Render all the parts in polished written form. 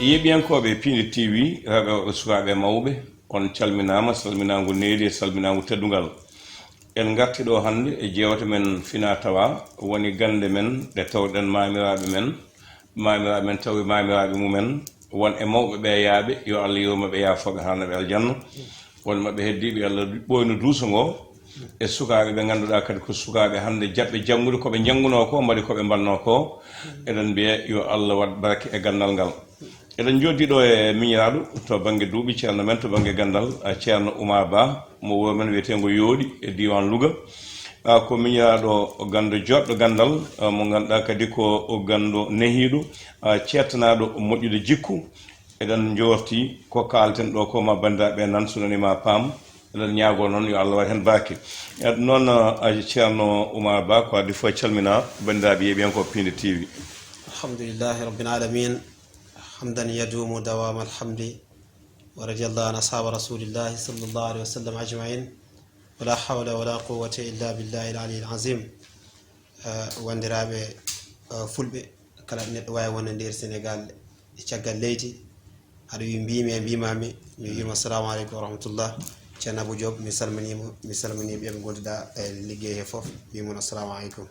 yeɓiyankoɓe Pindi TV reɓe sukaɓe mawɓe on calminama salminago needi e salminago teddugal en garti ɗo hande e jewte men fina tawa woni gande men ɗe tawɗen mamiraɓe men tawi mamiraɓe mumen won e mawɓe ɓe yaaɓe yo Allah yurmaɓe yafoɓe harnaɓe aljanna won maɓe heddiɓe Allah ɓoyno duuso ngo e sukaɓe ɓe ganduɗa kadi ko sukaɓe hande jaɓɓe jangude koɓe janguno ko mbaɗi koɓe mbanno ko eɗen mbiya yo Allah wat barake e gandal ngal eɗen joddiɗo e miñiraɗo to banggue duuɓi ceerno men to banggue gandal ceerno Oumar Ba mo wuro men wiyetego Yooɗi e diwan Louga ko miñiraɗo gando joɗɗo gandal mo ganduɗa kadi ko gando nehiɗo cettanaɗo moƴƴude jikku eɗen jorti ko kalten ɗo ko ma bandiraɓe nan sunanima paam eɗen ñaago noon yo Allah wat hen barke noon ceerno Oumar Ba ko addi fof calmina bandiraɓe yeeɓiyanko Pindi TV. alhamdulillahi rabbil alamin حمدا يدوم دوام الحمد ورضي الله عن أصحاب رسول الله صلى الله عليه وسلم أجمعين ولا حول ولا قوة إلا بالله العلي العظيم واندرابي فلبي كلا نتواي وندير سنغال تشغال ليتي هذا يمبيمي بيمامي يوم السلام عليكم ورحمة الله كان أبو جوب مسلمني بيام غولدا ليغي فوف بيمون السلام عليكم.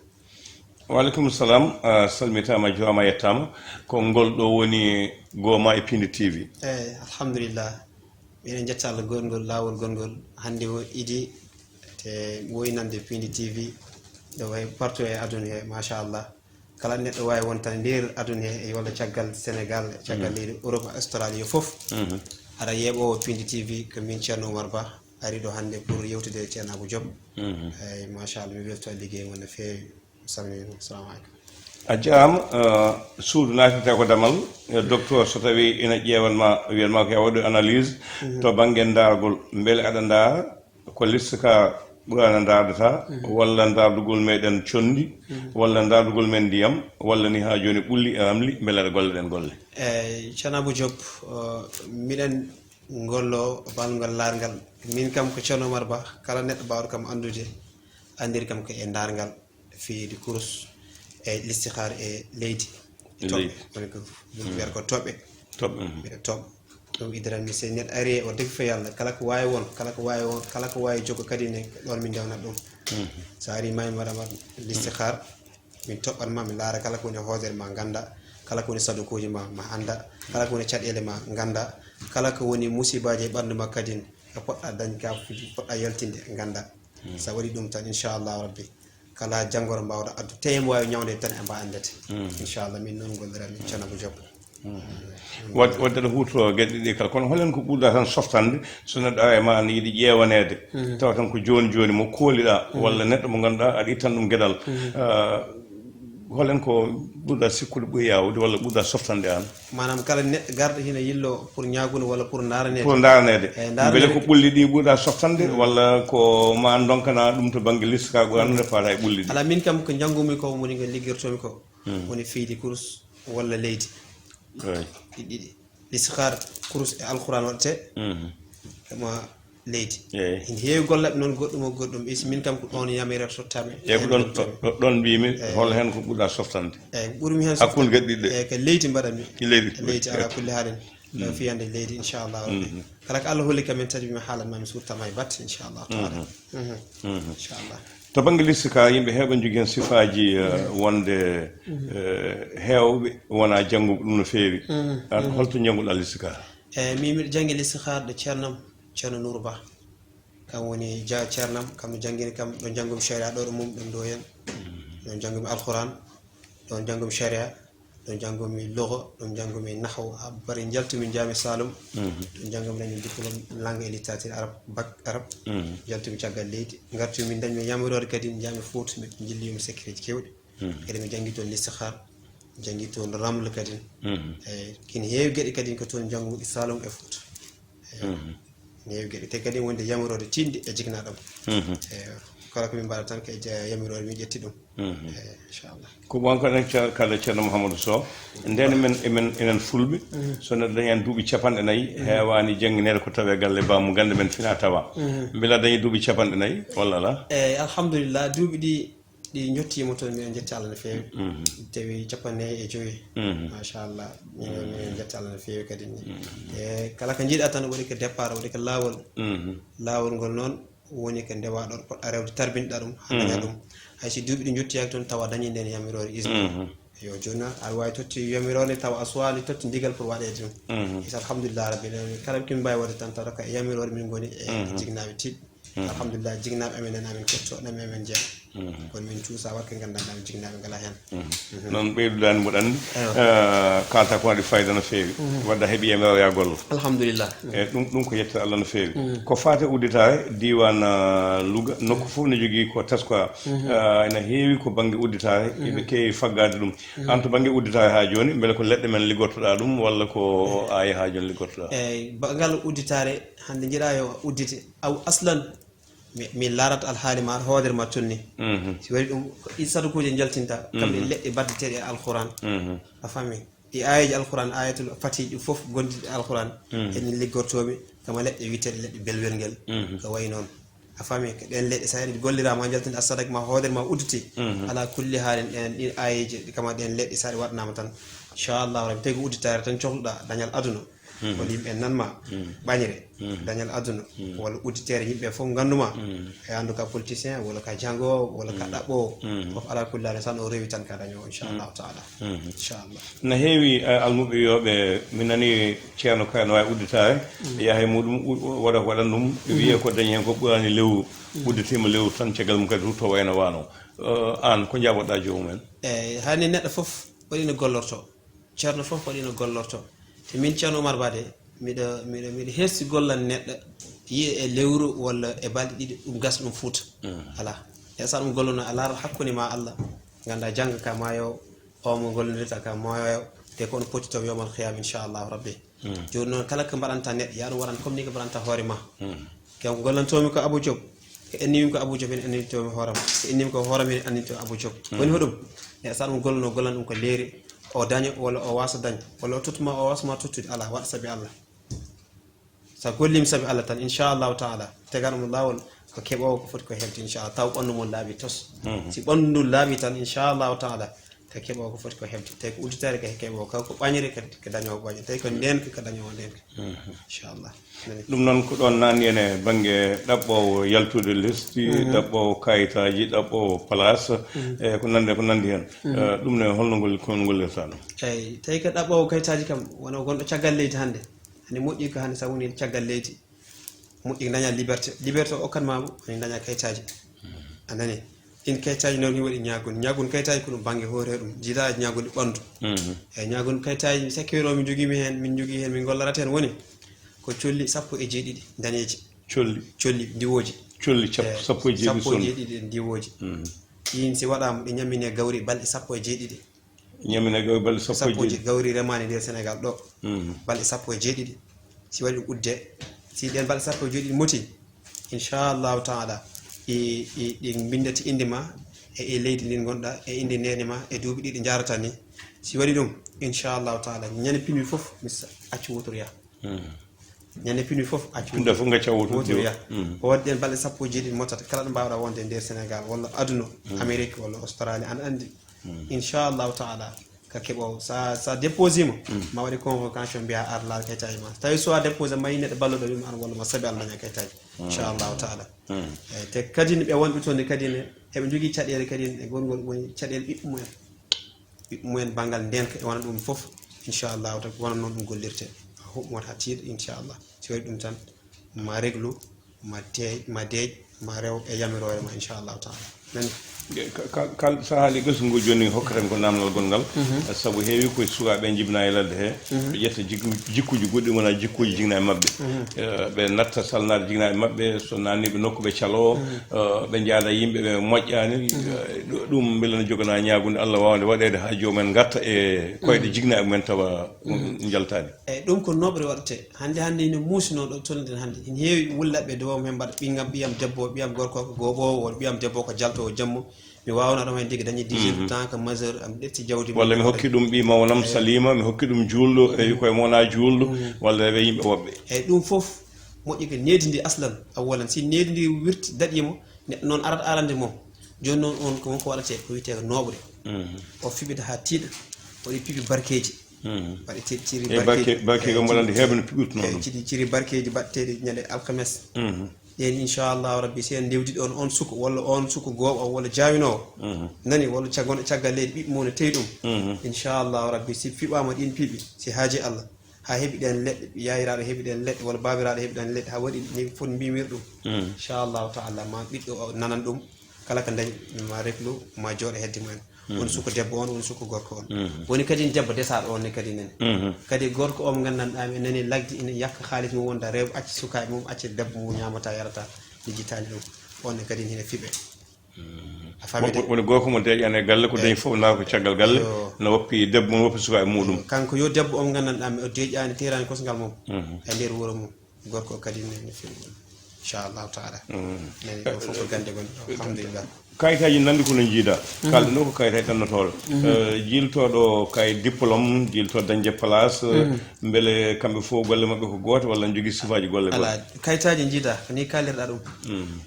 Walaikum salam salmitama joma yettama ko ngol ɗo woni goma e Pindi TV. Alhamdulillah minen jetta Allah gongol lawol gongol hande o idi te woynande Pindi TV ɗo way partout e aduna he machallah kala neɗɗo wawi wontan nder aduna he e walla caggal Sénégal caggal leydi Europe Australie foof aɗa yeeɓowo Pindi TV ko min ceerno Oumar Ba ari ɗo hande pour yewtude ceerno Abou Diop eyyi machallah mi welto ligguey mon no fewi. Assalamu alaikum. A jarama suudu natete ko damal docteur so tawi ina ƴewanma wiyanma ko ya waɗo analyse to banggue dargol beele aɗa daara ko liste ka ɓurano dardata walla dardugol meɗen condi walla dardugol men ndiyam walla ni ha joni ɓulli e ramli beele aɗa golleɗen golle. Ceerno Abou Diop miɗen gollo balgal largal min kam ko ceerno Oumar Ba kala neɗɗo bawɗo kam andude andiri kam ko e dargal fiidi kurus e listihar e leydi toɓɓe woni ko mbiyata ko toɓɓe mbiɗa toɓɓa ɗum idiranmi so neɗɗo ari o defi fa yallah kala ko wawi won kala ko wawi jogo kadi ne ɗon min dewnat ɗum so ari mami waɗama listihar min toɓɓatma mi laara kala ko woni hoodere ma ganda kala ko woni sadukuji ma anda kala ko woni caɗele ma ganda kala ko woni musibaji e ɓandu ma kadi ko poɗɗa dañ ka poɗɗa yaltinde ganda sa waɗi ɗum tan inchallahu rabbi kala jangoro mbawɗo addu teymo wawi ñawde tan e mba andete inchallah min noon golliranmi ceerno Abou Diop wadde ɗo huuto gueɗe ɗiɗi kala kono holen ko ɓurɗa tan softande so neɗɗo awe ma ne yiiɗi ƴewanede tawa tan ko joni joni mo kooliɗa walla neɗɗo mo ganduɗa aɗa ittan ɗum gueɗal holen ko ɓurɗa sikkude ɓuuri yawde walla ɓurɗa softande an manam kala neɗɗo garɗo hina yillo pour ñagude walla pour daranede beele ko ɓulli ɗi ɓurɗa softande walla ko ma donkana ɗum to banggue liste ka ɓuranode fata e ɓulli ɗi ala min kam ko janggumi ko woni ko ligguirtomi ko woni fiidi kurus walla leydi ɗiɗi listihar kurus e alquran waɗete ema leydi ina heewi gollaɓe noon goɗɗum o goɗɗum isi min kam ko ɗon yamirata tottami ko ɗon mbimi hol hen ko ɓurɗa softande eyyi ɓuurmi hen hakkude gueɗe ɗiɗi eyyi ko leydi mbaɗanmi leydi ala kulli haalin fiyande leydi inchallah kala ko Allah holli kam min tadi mi haalanmami surtama e batte inchallah taala inchallah to banggue liste ka yimɓe heeɓe jogui hen sifaji wonde hewɓe wona jangguɓe ɗum no fewi holto jangguɗa liste ka eyyi min mbiɗa janggue listihar ɗo ceerno Nour Ba kam woni ceernam kam janggini kam ɗo janggumi sharia ɗo ɗo mum ɗon ɗo hen ɗon janggumi alquran ɗon janggumi sharia ɗon janggumi logo ɗon janggumi nahwu ha bari jaltumi jami Saloum ɗon janggumi dañmi diplôme langue et littérature arabe bac arabe jaltumi caggal leydi gartumi dañmi yamirode kadi jami Fouta mi jillimi secret kewɗe kadi mi jangui toon listihar jangui toon ramle kadi eyyi kene heewi gueɗe kadi ko toon jangguɗi Saloum e Fouta neewi gueɗe te kadi wonde yamirode tinde e jignaɗam kala ko min mbaɗa tan ko yamirode min ƴetti ɗum inchallah ko wonko nen kala ceerno Mouhamadou Sow nden men enen fulɓe so neɗɗo dañi hen duuɓi 40 heewani jangguinede ko tawe galle bammu gande men fina tawa beela dañi duuɓi 40 walla ala eyyi alhamdulillah duuɓi ɗi ɗi jottima toon miɗen jetti Allah no feewi tawi 45 machallah miɗen jetti Allah no feewi kadi e kala ko jiiɗa tan waɗi ko départ waɗi ko laawol ngol noon woni ko ndewaɗo poɗɗa rewde tarbinɗa ɗum ha daña ɗum haysi duuɓi ɗi jottiyaki toon tawa dañi nden yamirore isne yo joni aɗa wawi totti yamirore tawa a suwani totti ndigal pour waɗede ɗum is alhamdulillah rabbi kala kimi mbawi wadde tan tawa ka e yamirore min goni e jignaɓe tiɗ alhamdulillah jignaɓe amen en amin kettoɗami amen jeeya kono min cuusa wakke gandanɗa jignaɓe ngala hen noon ɓeyduɗani mboɗo andi kalta ko waɗi fayida no feewi wadda heeɓi yamirore ya gollo alhamdulillah e ɗum ko yettere Allah no feewi ko fate udditare diwan Louga nokku fof ne jogui ko taskoya ene heewi ko banggue udditare eɓe kewi faggade ɗum an to banggue udditare ha joni beele ko leɗɗe men liggortoɗa ɗum walla ko ayi ha joni liggortoɗa eyyi banggal udditare hande jiiɗa yo uddite aw aslan mi laarata alhaali ma hoodere ma tonni si waɗi ɗum ɗi sadukuje jaltinta kamɓe leɗɗe baddeteɗe e alquran a fami ɗi ayaji alquran ayatul fatiɗi fof gondiɗe alquran enen liggortoɓe kama leɗɗe witeɗe leɗɗe belwel ngel ko wayi noon a fami ko ɗen leɗɗe sa ɗi gollirama jaltinta asadak ma hoodere ma udditi ala kulli haalin ɗen ɗin ayaji kama ɗen leɗɗe sa ɗi waɗnama tan inchallahu rabbi tawi ko udditare tan cohluɗa dañal aduna walla yimɓe nanma ɓañire dañal aduna walla udditere yimɓe fof ganduma e andu ka politicien walla ka jangowo walla ka ɗaɓɓowo fof ala kullare tan o rewi tan ka daño inchallahu taala inchallah no heewi almuɓe wiyoɓe mi nani ceerno kay no wawi udditare yaha e muɗum waɗan ɗum wiye ko dañi hen ko ɓurani lewru udditima lewru tan caggal mum kadi rutto wayno wano an ko jaboɗa jomumen eyyi hani neɗɗo fof waɗino gollorto ceerno fof waɗino gollorto te min ceerno Oumar Ba de miɗo hersi gollan neɗɗo yiye e lewru walla e balɗe ɗiɗi ɗum gas ɗum fuuta ala e sa ɗum golluno a laara hakkude ma Allah ganda jangga ka mayo o mo gollodirta ka mayo te ko on poti taw yomal khiyam inchallahu rabbi joni noon kala ko mbaɗanta neɗɗo yaɗum waɗan comme ni ko mbaɗanta hoore ma kanko gollantomi ko Abou Diop ko ennimi ko Abou Diop ene andintomi hoorema ko ennimi ko hoorema ene andinto Abou Diop woni hoɗum e sa ɗum golluno gollan ɗum ko leeri o daña walla o wasa dañ walla o tottuma o wasma tottude ala waɗa saabi Allah sa gollimi saabi Allah tan inchallahu taala tegan ɗum lawol ko keɓowo ko foti ko heɓde inchallah taw ɓandu mum laaɓi tos si ɓandu ndu laaɓi tan inchallahu taala ko keɓowo ko foti ko heɓde tawi ko udditare ko keɓowo ko ɓañire kadi ko dañowo ɓañire tawi ko ndenka ko dañowo ndenka inchallah ɗum noon ko ɗon nanni ene banggue ɗaɓɓowo yaltude lesdi ɗaɓɓowo kayitaji ɗaɓɓowo place e ko nandi hen ɗum ne holno gollirta ɗum eyyi tawi ko ɗaɓɓowo kayitaji kam wona gonɗo caggal leydi hande moƴƴi ko hande sa woni caggal leydi moƴƴi daña liberté o okkanmamo woni daña kayitaji anani ɗin kayitaji noon ni waɗi ñagun kayitaji ko ɗum banggue hoore ɗum jiiɗa ñagude ɓandu eyyi ñagun kayitaji sekkiro min jogui hen min gollarata hen woni ko colli 17 daneji colli diwoji colli 17 diwoji ɗin si waɗama ɗi ñammine gawri balɗe 17 ñammine gawri balɗe 17 gawri remani nder Sénégal ɗo balɗe 17 si waɗi udde si ɗen balɗe 17 moti inchallahu taala ɗi bindati inde ma e leydi ndin gonɗa e inde nene ma e duuɓi ɗiɗi jarata ni si waɗi ɗum inchallahu taala ñande pinmi foof mi acci wotoriya ñande pinmi foof acci wotoriya o waɗi ɗen balɗe 17 motata kala ɗo mbawɗa wonde nder Sénégal walla aduna Amérique walla Australie an andi inchallahu taala ka keɓowo sa déposé mo ma waɗi convocation mbiya ar laal kayitaji ma tawi so a déposé ma yi neɗɗo balloɗo wima an walla ma saabi Allah daña kayitaji inchallahu taala eyyi te kadi ɓe wonɓe toon ne kadi ne eɓe jogui caɗele kadi e gongol woni caɗele ɓiɓɓe mumen banggal ndenka e wona ɗum foof inchallahu taala wona noon ɗum gollirte huɓɓumot ha tiiɗa inchallah si waɗi ɗum tan ma réglu ma deej ma rew e yamirore ma inchallahu taala nani kal sa haali gasi ngu joni hokkaten ko namdal gongal saabu heewi koye sukaɓe jibina e ladde he ɓe ƴetta jikkuji goɗɗi wona jikkuji jigna e mabɓe ɓe natta salnade jigna e mabɓe so nanniɓe nokkuɓe calo ɓe jaada yimɓe ɓe moƴƴani ɗum beele ne jogana ñagude Allah wawde waɗede ha jomumen garta e koyɗe jigna e mumen tawa jaltani eyyi ɗum ko noɓre waɗete hande ine muusino ɗo tolniden hande ene heewi wullaɓe dowam hen mbaɗa ɓiyam debbo ɓiyam gorko ko goɓowo walla ɓiyam debbo ko jaltowo jammu mi wawna ɗum hen tigui dañi 18 temps que majeur am ƴetti jawdi walla mi hokki ɗum ɓi mawnam Salima mi hokki ɗum julɗo e koye mona julɗo walla ɓe yimɓe woɓɓe eyyi ɗum foof moƴƴi ko nedidi aslan awalan si nedidi wirti daɗimo neɗɗo noon arata arande mom joni noon on ko wonko waɗate ko wiyete noɓre o fiɓide ha tiiɗa waɗi piɓi barkeji waɗi ciri barkeji o mbaɗande heɓe no piɓirtuno ɗum ciri barkeji baɗteɗi ñande alkames ɗen inchallahu rabbi si en ndewdi ɗon on suku walla on suku gooɓo o walla jawinowo nani walla caggal leydi ɓiɓɓe mum ne tawi ɗum inchallahu rabbi si fiɓama ɗin piiɓi si haaji allah ha heeɓi ɗen leɗɗe yayiraɗo heeɓi ɗen leɗɗe walla babiraɗo heeɓi ɗen leɗɗe ha waɗi ni foti mbimir ɗum inchallahu taala ma ɓiɗɗo o nanan ɗum kala ko dañi ma rehlu ma jooɗo hedde mumen woni suko debbo on woni suko gorko on woni kadi debbo desaɗo on ne kadi nene kadi gorko o mo gandanɗami nani lagdi ina yakka haalis mum wonda rew acci sukaɓe mum acci debbo mum ñamata yarata lijjitani ɗum on ne kadi hine fiɓe a famide woni gorko mo deƴƴane galle ko dañi fof naa ko caggal galle no woppi debbo mum woppi sukaɓe muɗum kanko yo debbo o mo gandanɗami o deƴƴani terani kosgal mum e nder wuuro mum gorko o kadi ne fiɓe inchallahu taala nani ɗo fof ko gande gonɗi alhamdulillah kayitaji nandi kono jiida kalɗo ɗo ko kayitaji ɗannotoɗo jiltoɗo kay diplôme jiltoɗo dañde place beele kamɓe fof golle mabɓe ko goto walla jogui sifaji golle ala kayitaji jiida ni kalirɗa ɗum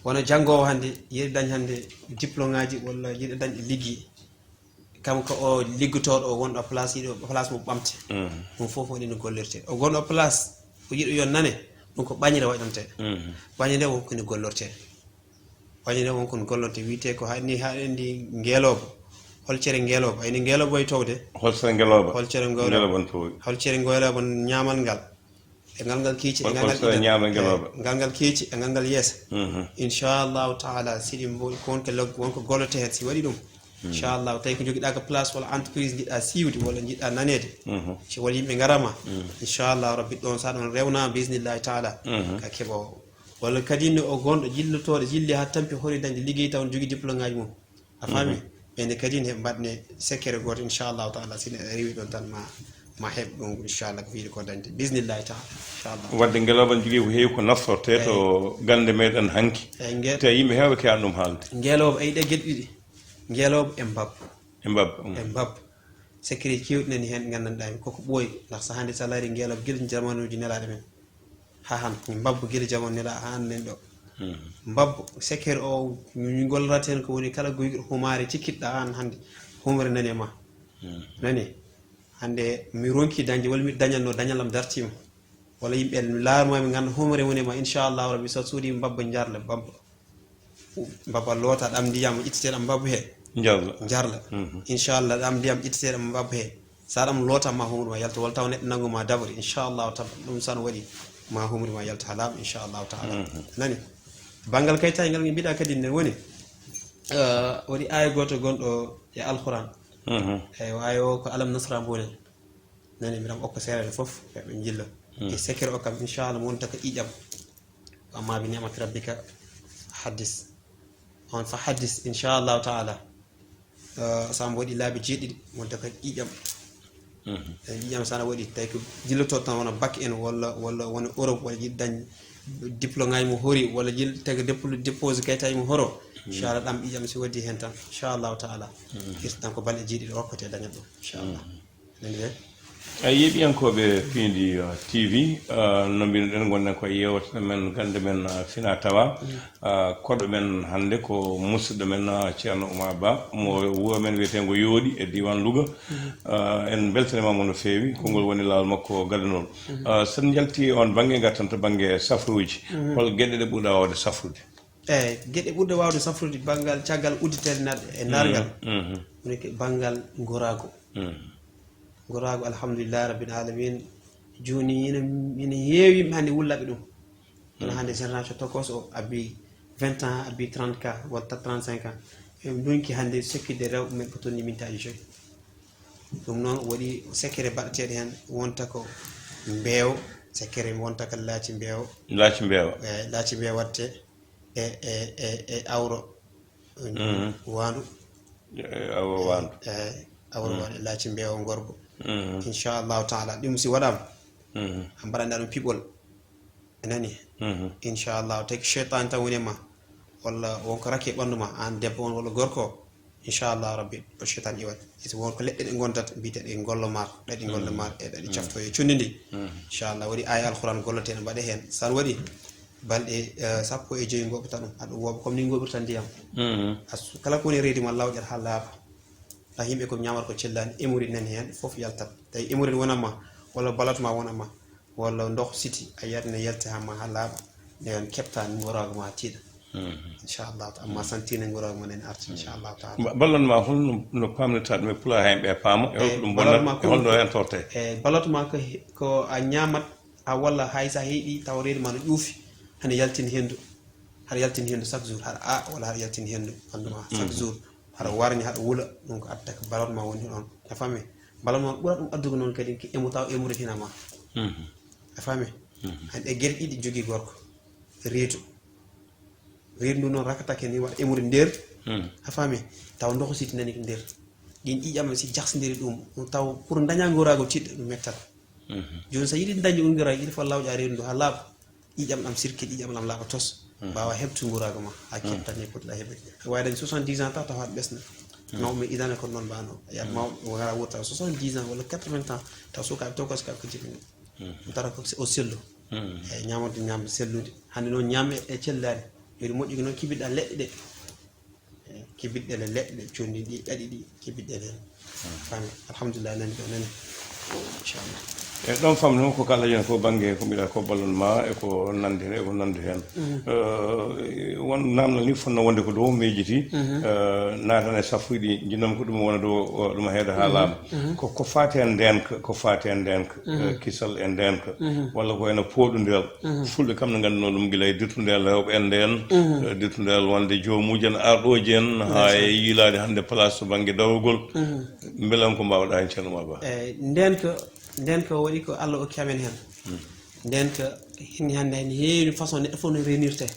wono janggowo hande yiɗi dañ hande diplôme ngaji walla yiɗi dañɗe liggi kam ko o liggotoɗo o wonɗo place yiɗo place mo ɓamte ɗum fof waɗi no gollirte o gonɗo place o yiɗo yo nane ɗum ko ɓañire waɗante ɓañire wonko ni gollorte ɓañire wonko ni gollorte wiyete ko hani haɗendi ngeeloba holcere ngeeloba ayni ngeeloba way towde holcere ngeeloba holcere ngeeloba ñamal ngal e ngal ngal kiici e ngal ngal kiici e ngal ngal yeesa inchallahu taala siɗi wonko gollote hen si waɗi ɗum inchallahu tawi ko joguiɗa ko place walla entreprise jiɗɗa siwde walla jiɗɗa nanede si walla yimɓe garama inchallahu rabbi ɗon sa ɗon rewna bismillahi taala ka keeɓo walla kadi no o gonɗo jillotoɗo jilli ha tampi hori dañde ligguey taw jogui diplôme ngaji mum a faami ɓende kadi ne mbaɗne sekkere goto inchallahu taala sine rewi ɗon tan ma heɓ ɗum inchallah ko wiide ko dañde bismillahi taala inchallah wadde ngeloba jogui ko heewi ko naftorte to gande meɗen hanki te yimɓe hewɓe keeɗa ɗum haalde ngeeloba ayi ɗe gueɗe ɗiɗi ngeeloba e mbabba e mbabba secret kewɗi nani hen gandanɗami koko ɓooyi ndax so hande salari ngeeloba guila jamanuji nelaɗe men ha han mbabba guila jamanu nela ha han nen ɗo mbabba secret o min gollorata hen ko woni kala goyguɗo humare cikkiɗɗa an hande humre nani ma nani hande mi ronki dañde walla miɗo dañatno dañalam dartima walla yimɓe laarmami ganda humre woni ma inchallahu rabbi so suuɗi mbabba jarle mbabba loota ɗam ndiyam ƴetteteɗam mbabba he jarla inchallah ɗam ndiyam ƴetteteɗam mbabba he sa ɗam lootanma humre ma yalta walla taw neɗɗo nanguma dabri inchallahu taala ɗum san waɗi ma humri ma yalta halama inchallahu taala nani banggal kayitaji ngal mbiɗa kadi ne woni waɗi aya goto gonɗo e alquran eyi aya o ko alam nasra mbone nani mbiɗam okka seeɗa foof ɓe jilla e secret o kam inchallah mo wonta ko ƴiƴam amma bi ni'mati rabbika haddis on fa haddis inchallahu taala sambo waɗi laabi jeeɗiɗi wonta ko ƴiƴam ƴiƴam sana waɗi tawi ko jillotoɗo tan wona bac en walla wona Europe walla jiɗi dañ diplôme ngaji mo hori walla jiɗi tawi dépose kayitaji mo horo inchallah ɗam ƴiƴam si waddi hen tan inchallahu taala hirtan ko balɗe jeeɗiɗi hokkate dañat ɗum inchallah nani de yeeɓiyankoɓe Pindi TV no mbinoɗen gonɗen koye yewtere men gande men Fina Tawa koɗɗo men hannde ko musidɗo men ceerno Oumar Ba mo wuro men wiyetengo Yooɗi e diwan Louga en beltanimamo no feewi konngol woni laawol makko gadanol sen jalti on banggue gartan to banggue safruji hol gueɗe ɗe ɓurɗa wawde safrude eyyi gueɗe ɓurɗe wawde safrude banggal caggal udditede e nargal woni banggal gorago alhamdulillah rabbil alamin joni ina heewi yimɓe hannde wullaɓe ɗum ina hannde génération tokos o abbi 20 ans abbi 30 cas walla 35 ans eɓe donki hannde sekkide rewɓe men ko tonni mintaji 5 ɗum noon waɗi sekkere baɗeteɗe hen wonta ko mbeew sekkere wonta ko laaci mbeew laaci mbeew watte e awro wandu awro wandu awro wandu laaci mbeew gorgo inchallahu taala ɗum si waɗama mbaɗanɗa ɗum piɓol nani inchallahu tawi ko cheytan tan woni ma walla wonko rakke ɓandu ma an debbo on walla gorko inchallahu rabbi o cheytan iwat wonko leɗɗe ɗe gondata mbiteɗe gollomar ɗaɗi gollomar e ɗaɗi cafto e cundi ndi inchallah waɗi aya alquran golloteɗe mbaɗe hen san waɗi balɗe sappo e joyi goɓata ɗum haɗum wooɓa comme ni goɓirta ndiyam kala ko woni reedi ma lawƴat ha laaɓa ta yimɓe ko ñamata ko cellani émoride nani hen foof yaltat tawi émoride wonanma walla balatma wonanma walla ndox siti a yiyat ne yalti hamma ha laaɓa nden keɓta ngoroga ma tiiɗa inchallahu taala amma santine ngoroga ma nen arta inchallahu taala ballonma holno pamnata ɗum e pula ha yimɓe paama e holko ɗum bonnat e holno hen torte e ballotma ko a ñamat a walla hay sa heeɗi taw reedi ma no ƴuufi hane yaltin hendu haɗa yaltin hendu chaque jour haɗa a walla haɗa yaltin hendu banduma chaque jour haɗa warñi haɗa wuula ɗum ko addata ko ballotma woni ɗon a faami ballotma ɓuura ɗum addugo noon kadi emo taw émoride hinama a faami hande gueɗe ɗiɗi jogui gorko reedu ndu noon rakatake ni waɗa émoride nder a faami taw ndoxo siti nani ko nder ɗin ƴiƴam si jahsodiri ɗum taw pour daña gorago tiɗɗo ɗum mettata joni so yiɗi dañde gorago il faut lawƴa reedu ndu ha laaɓa ƴiƴam ɗam sirke ƴiƴam ɗam laaɓa tos mbawa heɓtu gorago ma ha keɓtani potiɗa heɓe wawi dañde 70 ans taw taw haɗa ɓesna mawɓe idane kon noon mbano yat mawɓe wara wurta 70 ans walla 80 ans taw sukaɓe to koska ko jiɗi ɗum tara ko o sellu eyyi ñamode ñamde sellude hande noon ñamme e cellani yoɗi moƴƴuki noon kibiɗɗa leɗɗe ɗe kibiɗɗele leɗɗe ɗe condi ɗi ɗaɗi ɗi kibiɗɗele hen fami alhamdulillah nani ɗo nani inchallah e ɗon famni noon ko kala jen ko banggue ko mbiɗa ko ballonma eko nandi hen eko nandi hen won namdal ni fonno wonde ko dow miijiti natane safuji jinnom ko ɗum wona dow ɗum heeɗa ha laaɓa ko fati en ndenka ko fati en ndenka kisal e ndenka walla ko ene pooɗodel fulɓe kam ne ngannduno ɗum guila e dirtudel rewɓe en nden dirtudel wonde jomuji en arɗoji en ha e yiilade hande place to banggue dawrugol beelam ko mbawɗa hen ceerno Maba nden ko waɗi ko Allah okki amen hen nden ko hinni hande hen heewi façon neɗɗo fof no renirte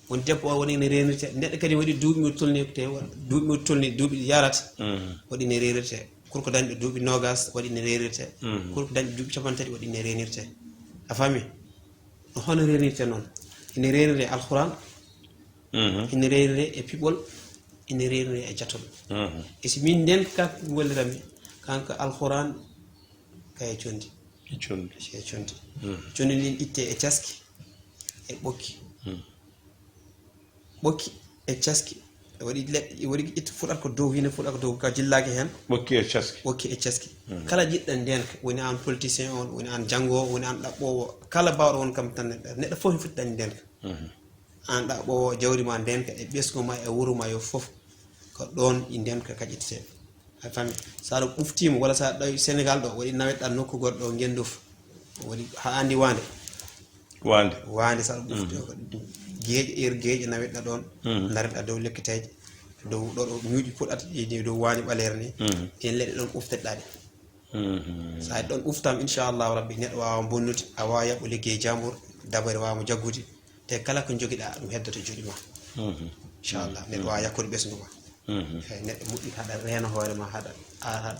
woni debbo o woni ne renirte neɗɗo kadi waɗi duuɓi mo tolni te duuɓi mo tolni duuɓi yarata waɗi ne renirte kurko dañɗo duuɓi nogas waɗi ne renirte kurko dañɗo duuɓi capantati waɗi ne renirte a faami hono renirte noon ene renire alquran ene renire e piɓol ene renire e jatol e si min nden kanko gollirami kanko alquran kaye condi e condi condi ndin itte e caski e ɓokki ɓokki e caski waɗi leɗɗe waɗi itta fuɗat ko dow hine fuɗat ko dow ka jillaki hen ɓokki e caski kala jiɗɗan ndenka woni an politicien on woni an janggowo woni an ɗaɓɓowo kala bawɗo won kam tan neɗɗo fof foti dañde ndenka an ɗaɓɓowo jawdi ma ndenka e ɓesgu ma e wuuro ma yo foof ko ɗon ɗi ndenka kaƴitete a fami sa ɗo ɓuftima walla sa ɗawi Sénégal ɗo waɗi nawetɗa nokku goɗɗo ɗo Guendouf waɗi ha andi wande sa ɗo ɓufti ko gueeƴe gueeƴe nawetɗa ɗon dareɗa dow lekkiteje dow ɗo ñuuƴi puɗata ɗi dow wañi ɓalere ni en leɗɗe ɗon ɓufteɗɗa ɗe sa ɗon ɓuftama inchallahu rabbi neɗɗo wawa bonnude a wawa yaɓɓo ligguey jambour dabare wawamo jaggude te kala ko joguiɗa ɗum heddoto juuɗe ma inchallah neɗɗo wawa yakkude ɓesgu ma eyyi neɗɗo moƴƴi haɗa reena hoorema haɗa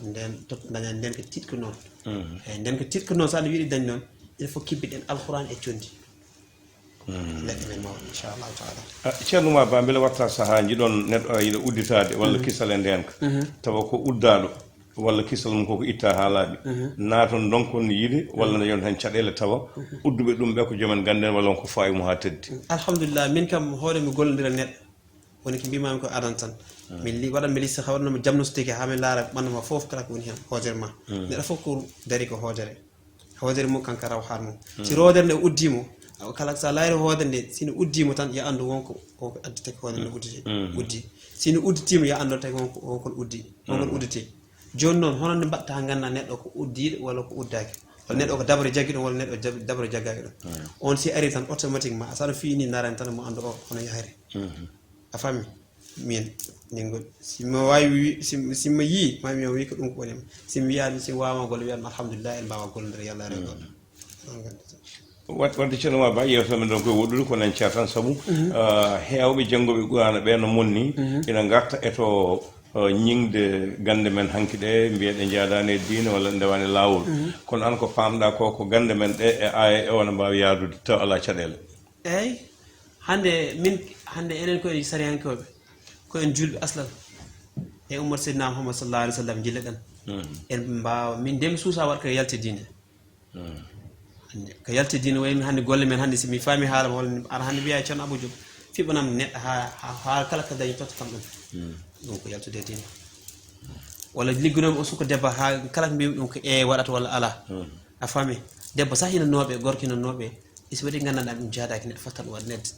nden toto daña nden ko tiɗko noon eyyi nden ko tiɗko noon sa aɗa wiiɗi dañ noon il faut kibbiɗen alquran e condi leɗɗe men mawɗe inchallahu taala ceerno Maba beele watta saahaji ɗon neɗɗo yiiɗa udditade walla kisal e ndenka tawa ko uddaɗo walla kisal mum koko itta ha laaɓi naton donkon yiide walla ne yonta hen caɗele tawa udduɓe ɗum ɓe ko joomen ganden walla on ko fawi mum ha teddi alhamdulillah min kam hoore mi gollodira neɗɗo woni ko mbimami ko adan tan min waɗanmi liste waɗanoma jamnostike ha min laara ɓanduma foof kala ko woni hen hoodere ma neɗɗo fof ko dari ko hoodere mum kanko raw har mum si roodere nde uddimo kala sa laari hoodere nde sino uddimo tan ya andu wonko wonko addite ko hoodere nde uddi sino udditima ya andu tagi wonkon uddite joni noon hono nde mbatta ha ganda neɗɗo ko uddiɗo walla ko uddaki walla neɗɗo ko dabre jaggi ɗum walla neɗɗo dabre jaggaki ɗum on si ari tan automatiquement saɗa fini narani tan mo andu o hono yahari a fammi min ningol simo wawi simo yii mami o wi ko ɗum ko wonima simi wiyani simi wawama golle wiyatmi alhamdulillah en mbawa gollodira yallah re goɗɗo wadde ceerno Maba yewtamen ɗon koye woɗɗude ko nen ceertan saabu hewɓe janggoɓe qur'ana ɓe no monni ina garta eto ñingde gande men hanki ɗe mbiyeɗe jaadani e diine walla ndewani lawol kono an ko pamɗa ko gande men ɗe e aya e ona mbawi yadude taw ala caɗele eyyi hande enen koye sariyankoɓe koyen julɓe aslan e ummata seydina Muhammad sallallahu alaihi wasallam jilleɗen en mbawa min ndemi suusa waɗ ko yalte diine ko yaltidino wayno hannde golle men hannde somi faami haala ma walla ara hannde mbiya ceerno Abou Diop fiɓanam neɗɗo ha kala ko dañi totta kam ɗum ɗum ko yaltude diine walla liggunomi o suka debbo ha kala ko mbimi ɗum ko waɗata walla ala a faami debbo sah hina nooɓe gorko hina nooɓe isi waɗi gandanɗa ɗum jaadaki neɗɗo fottan waɗa nedde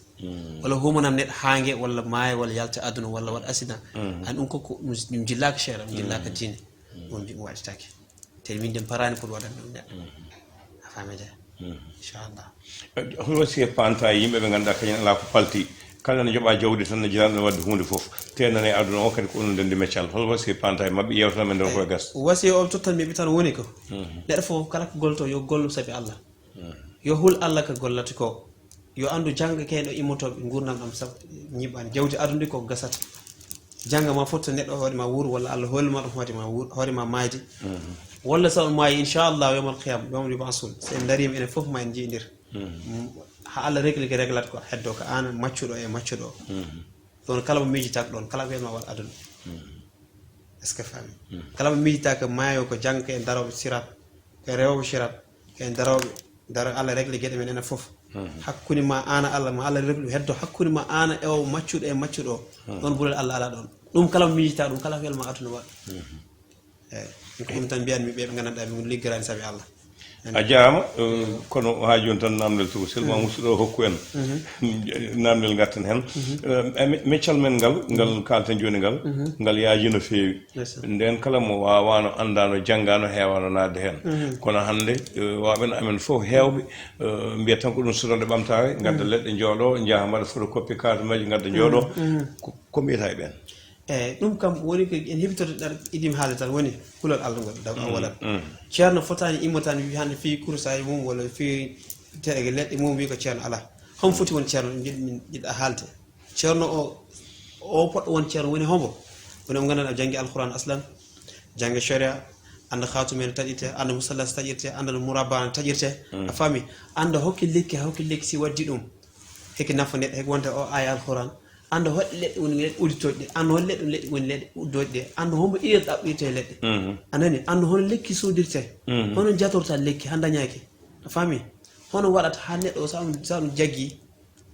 walla humanam neɗɗo haangue walla maaya walla yalta aduna walla waɗa accident an ɗum koko ɗum jillaka chére ɗum jillaka diine ɗum mbimi waɗitake te min den parani pour waɗan ɗum neɗɗo a faamide inchallah hono wasi e panta yimɓe ɓe ganduɗa kañum ala ko palti kala ne jooɓa jawdi tan ne jiraɗo wadde hunde foof tenane aduna o kadi ko onon dendi meccal hol wasi e panta e mabɓe yewtanamen nder koye gas wasi o tottan mbiɓe tan woni ko neɗɗo fof kala ko golto yo gollu saabi Allah yo hul Allah ko gollata ko yo andu jangga kene ɗo immotoɓe gurdam ɗam saabu ñiɓani jawdi aduna ɗi ko gasata jangga ma fof to neɗɗo hoorema wuuro walla Allah holluma ɗum hoorema mayde walla sa on maayi inchallah yawmal qiyam yawmal yubasul so en darima enen fof ma en jiidir ha Allah régli ko réglata ko heddo ko an maccuɗo e maccuɗo o ɗon kala mo miijitako ɗon kala ko wiyatma waɗa aduna est ce que faami kala mo miijita ko maayo ko jangga ko en daroɓe sirat ko rewɓe sirat ko en daroɓe daro Allah régli gueɗe men enen fof hakkude ma ana Allah ma Allah régli heddo hakkude ma ana e o maccuɗo e maccuɗo o ɗon ɓurel Allah ala ɗon ɗum kala mo miijita ɗum kala ko welma aduna waɗa eyyi ko ɗum tan mbiyanmi ɓe gandanɗa min liggirani saabi Allah a jarama kono ha joni tan namdel to selma musidɗo hokku en namdel garten hen meccal men ngal kalten joni ngal yaaji no feewi nden kala mo wawano andano janggano heewano nadde hen kono hande waɓen amen foof hewɓe mbiyat tan ko ɗum sudorde ɓamtare gadda leɗɗe jooɗo jaaha mbaɗa photocopie carte maji gadda jooɗo ko mbiyata e ɓen eyyi ɗum kam woni ko en heɓitoto ɗar idim haade tan woni kulol Allah ngol daw awalan ceerno fotani immotani wi hande fi kursaji mum walla fi teɗege leɗɗe mum wi ko ceerno ala homo foti won ceerno jiɗi min jiɗɗa haalde ceerno o poɗɗo won ceerno woni hombo woni mo ganduɗa janggi alquran aslan jangge sharia anda khatume no taƴirte anda musallas taƴirte anda no mourabba no taƴirte a faami anda hokki lekki si waddi ɗum heki nafa neɗɗo heki wonta o aya alquran anda hoɗɗe leɗɗe woni leɗɗe uditoje ɗe anda hol leɗɗe leɗɗe woni leɗɗe uddoje ɗe anda hombo ɗiɗo ɗaɓɓirte leɗɗe anani anda hono lekki sodirte hono jatorta lekki ha dañaki a faami hono waɗata ha neɗɗo sa ɗum jaggi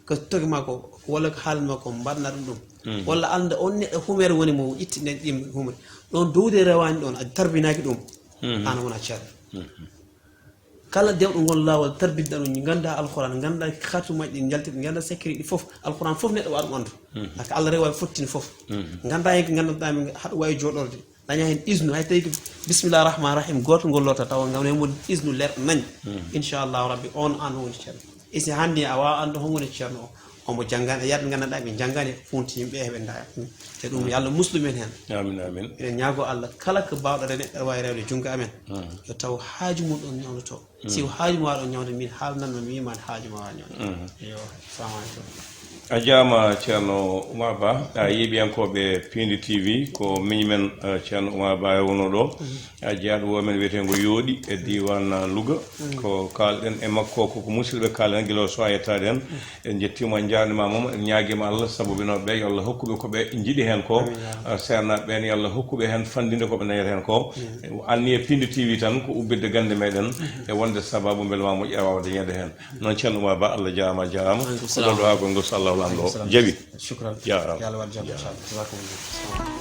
ko toki ma ko walla ko haalma ko mbaɗna ɗum walla anda on neɗɗo humere woni mo itti nden ɗim humre ɗon dowde rewani ɗon a tarbinaki ɗum an wona ceerno kala dewɗo ngol lawol tarbidɗa ɗum ganda alquran ganda khatu majji ɗi jaltiɗi ganda sécurité ɗi foof alquran foof neɗɗo waɗa ɗum andu aka Allah rewa fottini foof ganda hen ko gandanɗami haɗa wawi joɗorde daña hen isnu hay tawi ko bisimillahi rahmani rahim goto gollota tawa gam hen woni isnu lerɗo nañi inchallahu rabbi on an woni ceerno isi hande a wawa andu hon woni ceerno o omo janggani e yadde gandanɗa ɓe janggani funti yimɓe heɓe daya te ɗum yo Allah muslumen hen amin amin eɗen ñaago Allah kala ko bawɗo neɗɗo aɗa wawi rewde junggo amen yo taw haaju mum ɗon ñawdoto si haaju ma waɗo ñawde min haalnanma mi wimani haaju ma wawi ñawde yo salamu aleykum a jaama ceerno Oumar Ba a yeeɓiyankoɓe Pindi TV ko miñimen ceerno Oumar Ba e wono ɗo a jeeyaɗo women wiyetengo yooɗi e diwan Louga ko kalɗen e makko koko musidɓe kalɗen guila so yettade hen en jettimo en jarnima moom en ñaaguima Allah sabobinoɓe yo Allah hokkuɓe koɓe jiiɗi hen ko sernaɓe ɓen yo Allah hokkuɓe hen fandinde koɓe dañata hen ko anni e Pindi TV tan ko ubbidde gande meɗen e wonde sababu beele ma moƴƴa wawa dañede hen noon ceerno Oumar Ba Allah jarama jarama ko ɗo ɗo ha gongo so Allah lamɗo jaɓi shukran jarama yo Allah waɗ jaam inchallah